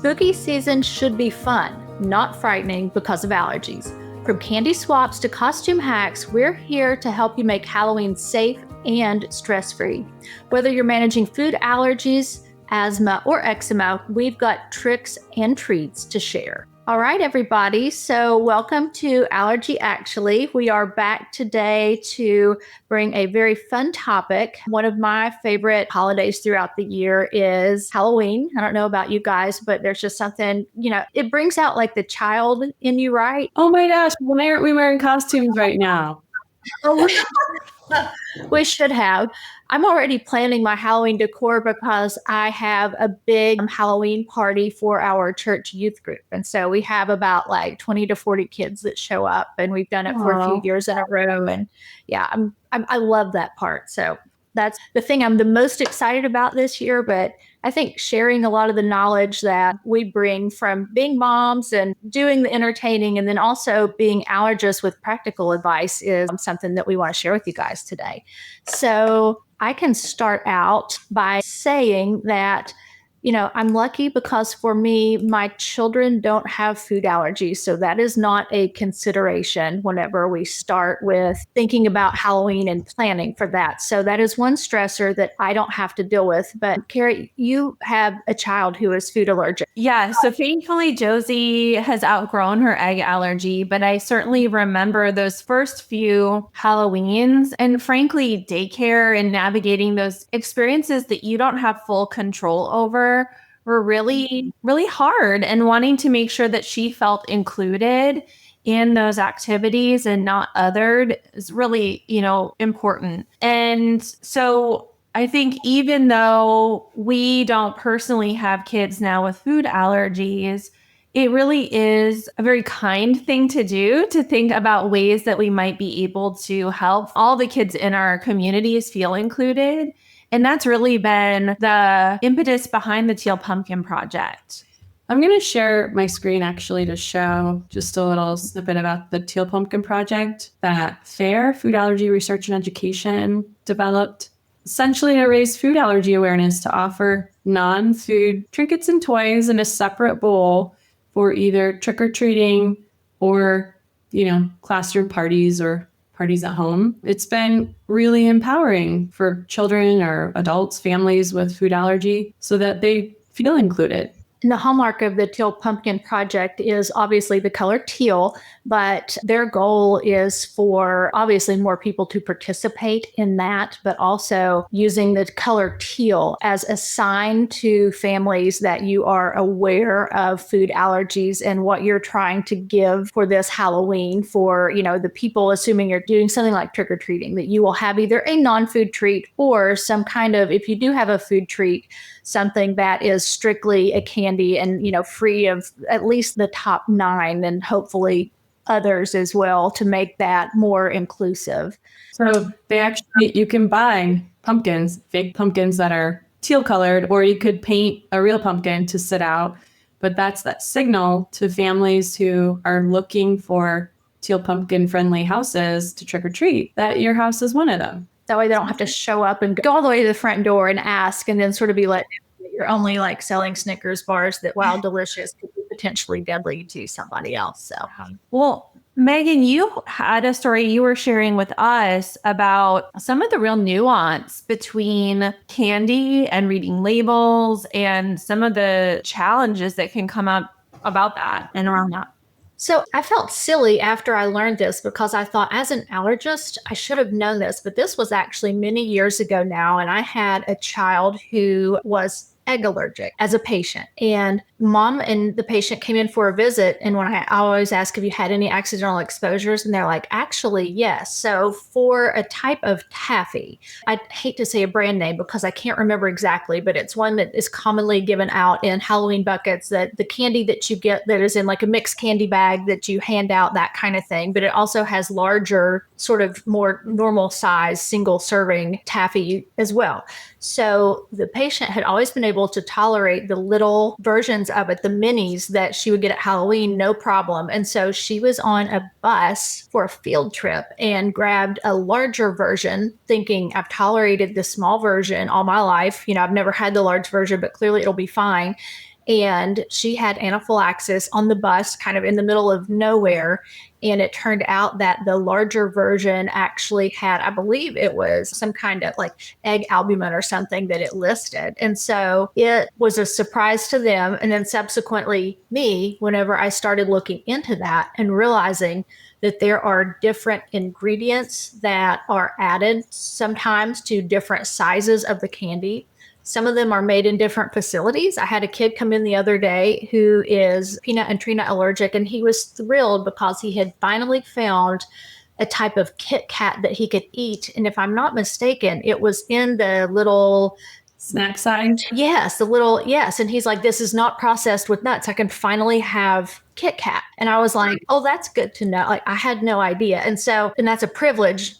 Spooky season should be fun, not frightening because of allergies. From candy swaps to costume hacks, we're here to help you make Halloween safe and stress-free. Whether you're managing food allergies, asthma, or eczema, we've got tricks and treats to share. All right, everybody. So welcome to Allergy Actually. We are back today to bring a very fun topic. One of my favorite holidays throughout the year is Halloween. I don't know about you guys, but there's just something, it brings out like the child in you, right? Oh my gosh, why aren't we wearing costumes right now? We should have. I'm already planning my Halloween decor because I have a big Halloween party for our church youth group. And so we have about like 20 to 40 kids that show up, and we've done it for a few years in a row. And yeah, I love that part. So that's the thing I'm the most excited about this year. But I think sharing a lot of the knowledge that we bring from being moms and doing the entertaining and then also being allergists with practical advice is something that we want to share with you guys today. So I can start out by saying that I'm lucky because for me, my children don't have food allergies. So that is not a consideration whenever we start with thinking about Halloween and planning for that. So that is one stressor that I don't have to deal with. But Carrie, you have a child who is food allergic. Yeah, so thankfully Josie has outgrown her egg allergy, but I certainly remember those first few Halloweens and frankly, daycare and navigating those experiences that you don't have full control over were really, really hard, and wanting to make sure that she felt included in those activities and not othered is really, important. And so I think even though we don't personally have kids now with food allergies, it really is a very kind thing to do to think about ways that we might be able to help all the kids in our communities feel included. And that's really been the impetus behind the Teal Pumpkin Project. I'm going to share my screen actually to show just a little snippet about the Teal Pumpkin Project that FAIR, Food Allergy Research and Education, developed essentially to raise food allergy awareness, to offer non-food trinkets and toys in a separate bowl for either trick-or-treating or, classroom parties or parties at home. It's been really empowering for children or adults, families with food allergy, so that they feel included. And the hallmark of the Teal Pumpkin Project is obviously the color teal, but their goal is for obviously more people to participate in that, but also using the color teal as a sign to families that you are aware of food allergies and what you're trying to give for this Halloween for, the people, assuming you're doing something like trick-or-treating, that you will have either a non-food treat or some kind of, if you do have a food treat, something that is strictly a candy and, free of at least the top 9 and hopefully others as well to make that more inclusive. So you can buy pumpkins, fake pumpkins that are teal colored, or you could paint a real pumpkin to sit out. But that's that signal to families who are looking for teal pumpkin friendly houses to trick or treat that your house is one of them. That way they don't have to show up and go all the way to the front door and ask and then sort of be like, you're only like selling Snickers bars that, while delicious, could be potentially deadly to somebody else. So, well, Meagan, you had a story you were sharing with us about some of the real nuance between candy and reading labels and some of the challenges that can come up about that and around that. So I felt silly after I learned this because I thought, as an allergist, I should have known this, but this was actually many years ago now. And I had a child who was egg allergic as a patient, and mom and the patient came in for a visit. And when I always ask, have you had any accidental exposures? And they're like, actually, yes. So for a type of taffy, I hate to say a brand name because I can't remember exactly, but it's one that is commonly given out in Halloween buckets, that the candy that you get that is in like a mixed candy bag that you hand out, that kind of thing. But it also has larger, sort of more normal size, single serving taffy as well. So the patient had always been able to tolerate the little versions of it, the minis that she would get at Halloween, no problem. And so she was on a bus for a field trip and grabbed a larger version, thinking, I've tolerated the small version all my life. I've never had the large version, but clearly it'll be fine. and she had anaphylaxis on the bus, kind of in the middle of nowhere. And it turned out that the larger version actually had, I believe it was some kind of like egg albumin or something that it listed. And so it was a surprise to them. And then subsequently, me, whenever I started looking into that and realizing that there are different ingredients that are added sometimes to different sizes of the candy. Some of them are made in different facilities. I had a kid come in the other day who is peanut and tree nut allergic, and he was thrilled because he had finally found a type of Kit Kat that he could eat. And if I'm not mistaken, it was in the little snack side. Yes, the little, yes. And he's like, this is not processed with nuts. I can finally have Kit Kat. And I was like, oh, that's good to know. Like, I had no idea. And so, and that's a privilege,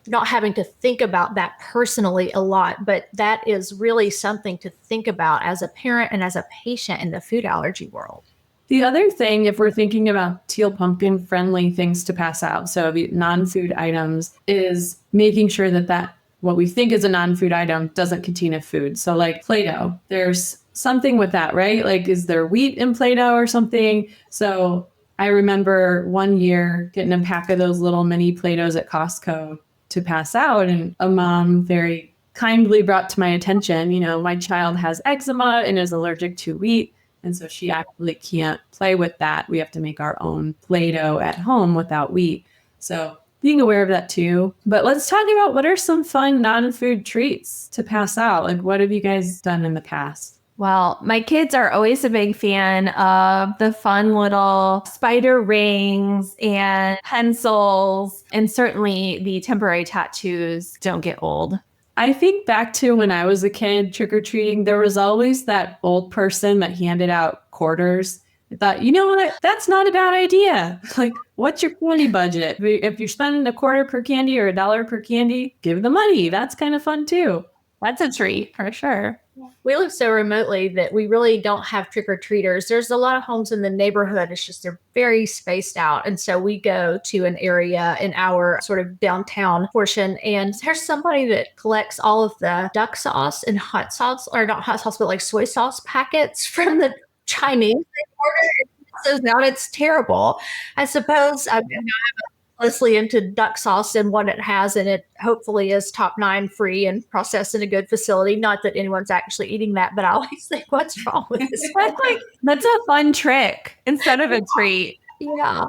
not having to think about that personally a lot, but that is really something to think about as a parent and as a patient in the food allergy world. The other thing, if we're thinking about Teal Pumpkin friendly things to pass out, so non-food items, is making sure that what we think is a non-food item doesn't contain a food. So like Play-Doh, there's something with that, right? Like, is there wheat in Play-Doh or something? So I remember one year getting a pack of those little mini Play-Dohs at Costco to pass out. And a mom very kindly brought to my attention, my child has eczema and is allergic to wheat. And so she actually can't play with that. We have to make our own Play-Doh at home without wheat. So being aware of that too. But let's talk about what are some fun non-food treats to pass out. Like, what have you guys done in the past? Well, my kids are always a big fan of the fun little spider rings and pencils, and certainly the temporary tattoos don't get old. I think back to when I was a kid trick-or-treating, there was always that old person that handed out quarters. I thought, you know what? That's not a bad idea. Like, what's your candy budget? If you're spending $0.25 per candy or $1 per candy, give the money. That's kind of fun too. That's a treat for sure. We live so remotely that we really don't have trick-or-treaters. There's a lot of homes in the neighborhood. It's just they're very spaced out. And so we go to an area in our sort of downtown portion, and there's somebody that collects all of the duck sauce and hot sauce, or not hot sauce, but like soy sauce packets from the Chinese they order. So now it's terrible. I suppose I'm mostly into duck sauce and what it has, and it hopefully is top 9 free and processed in a good facility. Not that anyone's actually eating that, but I always think, what's wrong with this? That's a fun trick instead of a treat. Yeah.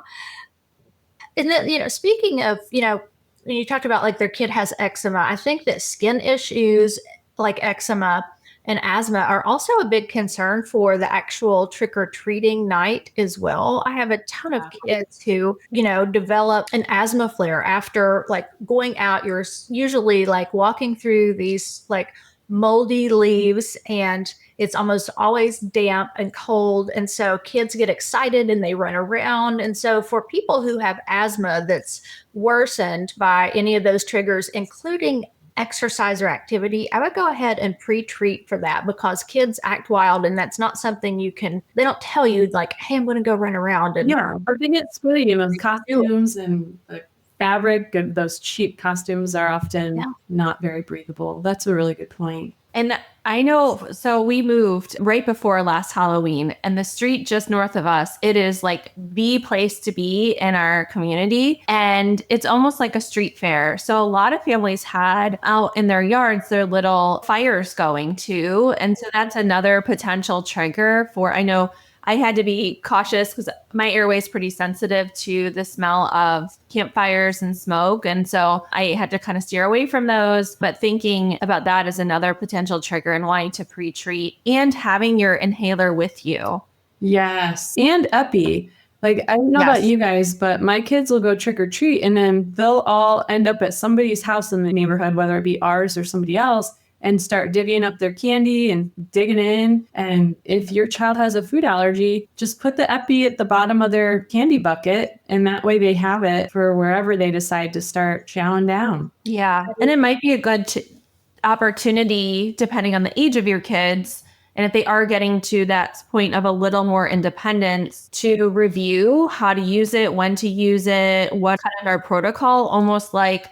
And then, speaking of, when you talked about like their kid has eczema, I think that skin issues like eczema and asthma are also a big concern for the actual trick-or-treating night as well. I have a ton of kids who, develop an asthma flare after like going out. You're usually like walking through these like moldy leaves, and it's almost always damp and cold. And so kids get excited and they run around. And so for people who have asthma that's worsened by any of those triggers, including exercise or activity, I would go ahead and pre-treat for that, because kids act wild, and that's not something they don't tell you like, hey, I'm going to go run around. And or they get sweaty, those costumes and the fabric and those cheap costumes are often not very breathable. That's a really good point. And I know, so we moved right before last Halloween, and the street just north of us, it is like the place to be in our community. And it's almost like a street fair. So a lot of families had out in their yards their little fires going too. And so that's another potential trigger for, I know I had to be cautious because my airway is pretty sensitive to the smell of campfires and smoke. And so I had to kind of steer away from those. But thinking about that as another potential trigger and wanting to pre-treat and having your inhaler with you. Yes. And Epi. Like, I don't know about you guys, but my kids will go trick or treat, and then they'll all end up at somebody's house in the neighborhood, whether it be ours or somebody else, and start divvying up their candy and digging in. And if your child has a food allergy, just put the Epi at the bottom of their candy bucket, and that way they have it for wherever they decide to start chowing down. Yeah. And it might be a good opportunity, depending on the age of your kids, and if they are getting to that point of a little more independence, to review how to use it, when to use it, what kind of our protocol, almost like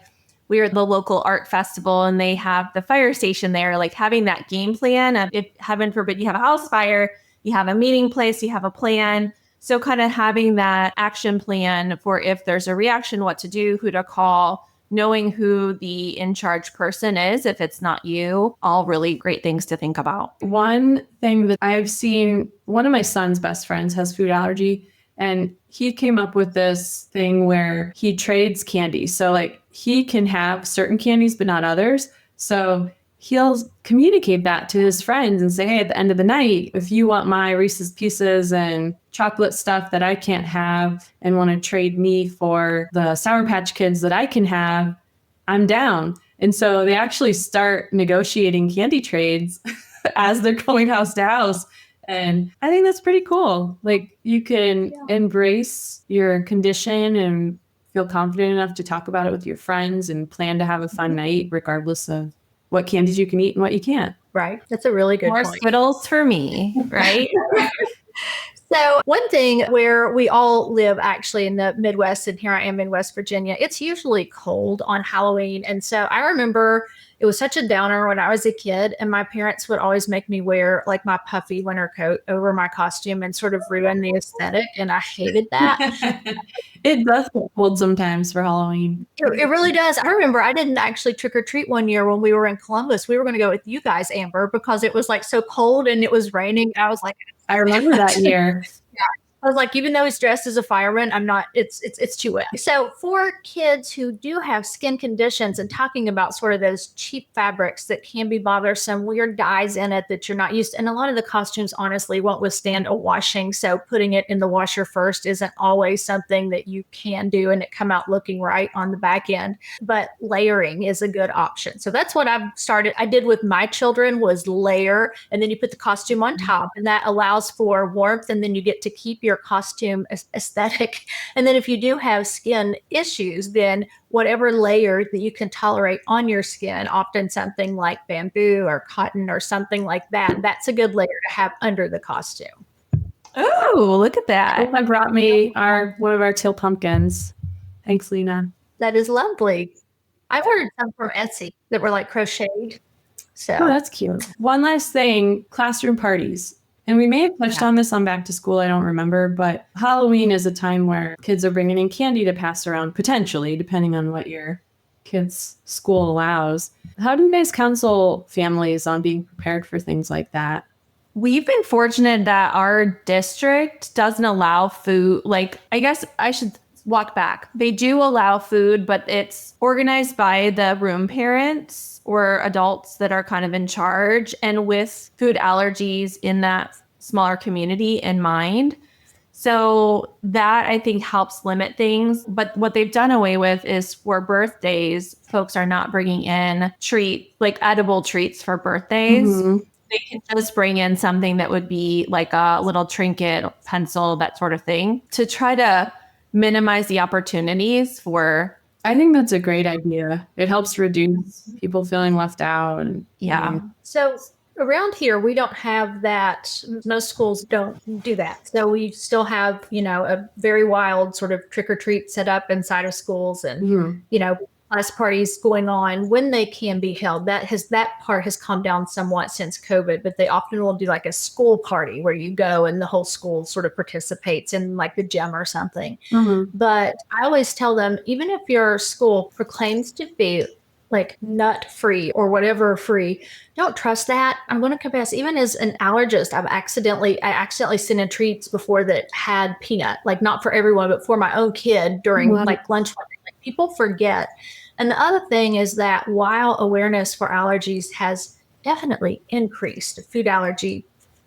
we are at the local art festival and they have the fire station there, like having that game plan of, if heaven forbid you have a house fire, you have a meeting place, you have a plan. So kind of having that action plan for if there's a reaction, what to do, who to call, knowing who the in charge person is, if it's not you, all really great things to think about. One thing that I've seen, one of my son's best friends has food allergy, and he came up with this thing where he trades candies. So like he can have certain candies, but not others. So he'll communicate that to his friends and say, hey, at the end of the night, if you want my Reese's Pieces and chocolate stuff that I can't have and want to trade me for the Sour Patch Kids that I can have, I'm down. And so they actually start negotiating candy trades as they're going house to house. And I think that's pretty cool. Like you can embrace your condition and feel confident enough to talk about it with your friends and plan to have a fun night, regardless of what candies you can eat and what you can't. Right. That's a really good More point. Skittles for me, right? So one thing where we all live actually in the Midwest, and here I am in West Virginia, it's usually cold on Halloween. And so I remember it was such a downer when I was a kid, and my parents would always make me wear like my puffy winter coat over my costume and sort of ruin the aesthetic. And I hated that. It does get cold sometimes for Halloween. It really does. I remember I didn't actually trick or treat one year when we were in Columbus. We were going to go with you guys, Amber, because it was like so cold and it was raining. I was like, I remember that year. I was like, even though he's dressed as a fireman, I'm not, it's too wet. So for kids who do have skin conditions, and talking about sort of those cheap fabrics that can be bothersome, weird dyes in it that you're not used to. And a lot of the costumes honestly won't withstand a washing. So putting it in the washer first isn't always something that you can do and it come out looking right on the back end. But layering is a good option. So that's what I did with my children, was layer, and then you put the costume on top, and that allows for warmth, and then you get to keep your costume aesthetic. And then if you do have skin issues, then whatever layer that you can tolerate on your skin, often something like bamboo or cotton or something like that, that's a good layer to have under the costume. Oh, look at that. I brought me one of our Teal Pumpkins. Thanks, Lena. That is lovely. I've heard some from Etsy that were like crocheted. So Oh, that's cute. One last thing, classroom parties. And we may have touched on this on back to school, I don't remember, but Halloween is a time where kids are bringing in candy to pass around, potentially, depending on what your kids' school allows. How do you guys counsel families on being prepared for things like that? We've been fortunate that our district doesn't allow food. Like, I guess I should walk back. They do allow food, but it's organized by the room parents or adults that are kind of in charge, and with food allergies in that smaller community in mind. So that I think helps limit things. But what they've done away with is for birthdays, folks are not bringing in like edible treats for birthdays. Mm-hmm. They can just bring in something that would be like a little trinket, pencil, that sort of thing, to try to minimize the opportunities for. I think that's a great idea. It helps reduce people feeling left out. And, Yeah. So around here, we don't have that. Most schools don't do that. So we still have, a very wild sort of trick or treat set up inside of schools, and, class parties going on when they can be held. That part has calmed down somewhat since COVID, but they often will do like a school party where you go and the whole school sort of participates in like the gym or something. Mm-hmm. But I always tell them, even if your school proclaims to be like nut free or whatever free, don't trust that. I'm going to confess, even as an allergist, I accidentally sent in treats before that had peanut, like not for everyone, but for my own kid during like lunch. Like, people forget. And the other thing is that while awareness for allergies has definitely increased, food allergy,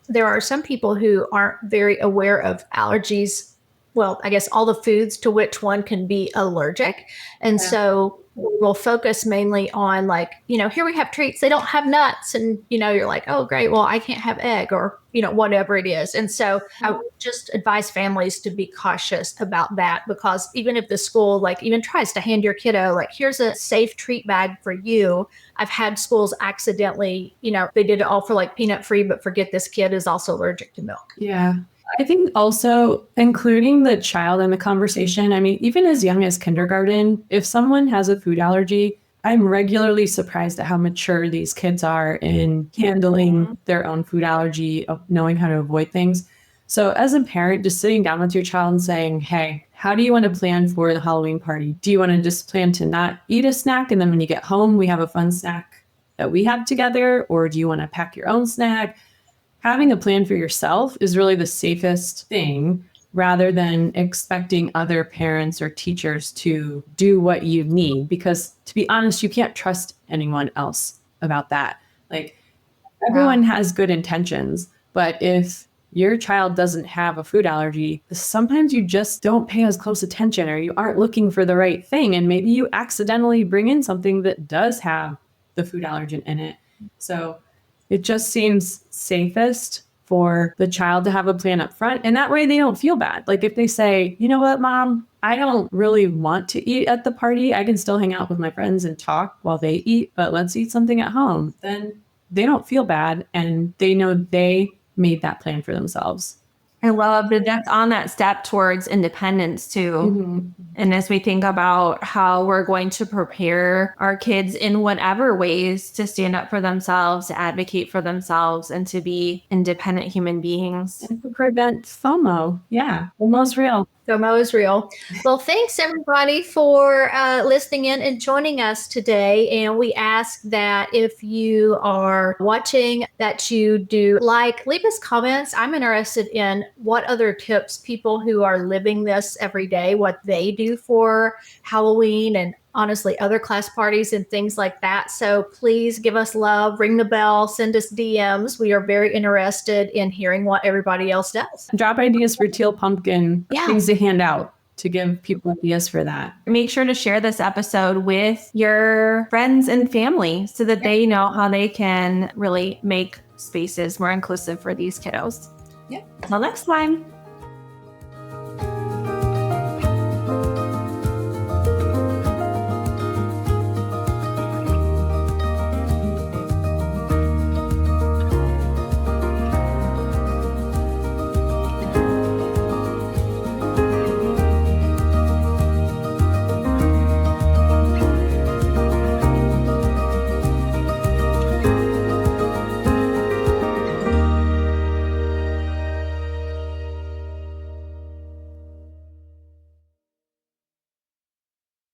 there are some people who aren't very aware of allergies. Well, I guess all the foods to which one can be allergic. And so we'll focus mainly on like, here we have treats, they don't have nuts. And, you're like, oh, great. Well, I can't have egg or, whatever it is. And so I would just advise families to be cautious about that, because even if the school like even tries to hand your kiddo, like, here's a safe treat bag for you. I've had schools accidentally, they did it all for like peanut free, but forget this kid is also allergic to milk. Yeah. I think also including the child in the conversation. I mean, even as young as kindergarten, if someone has a food allergy, I'm regularly surprised at how mature these kids are in handling their own food allergy, of knowing how to avoid things. So as a parent, just sitting down with your child and saying, hey, how do you want to plan for the Halloween party? Do you want to just plan to not eat a snack and then when you get home, we have a fun snack that we have together? Or do you want to pack your own snack? Having a plan for yourself is really the safest thing rather than expecting other parents or teachers to do what you need. Because to be honest, you can't trust anyone else about that. Like everyone has good intentions, but if your child doesn't have a food allergy, sometimes you just don't pay as close attention or you aren't looking for the right thing. And maybe you accidentally bring in something that does have the food allergen in it. So it just seems safest for the child to have a plan up front. And that way they don't feel bad. Like if they say, you know what, Mom, I don't really want to eat at the party. I can still hang out with my friends and talk while they eat, but let's eat something at home. Then they don't feel bad and they know they made that plan for themselves. I love that that's on that step towards independence too. Mm-hmm. And as we think about how we're going to prepare our kids in whatever ways to stand up for themselves, to advocate for themselves, and to be independent human beings. And to prevent FOMO. Yeah, almost real. FOMO is real. Well, thanks everybody for listening in and joining us today. And we ask that if you are watching, that you do leave us comments. I'm interested in what other tips people who are living this every day, what they do for Halloween and honestly other class parties and things like that. So please give us love, ring the bell, send us DMs. We are very interested in hearing what everybody else does. Drop ideas for Teal Pumpkin, things to hand out to give people ideas for that. Make sure to share this episode with your friends and family so that they know how they can really make spaces more inclusive for these kiddos. Yeah. Until next time.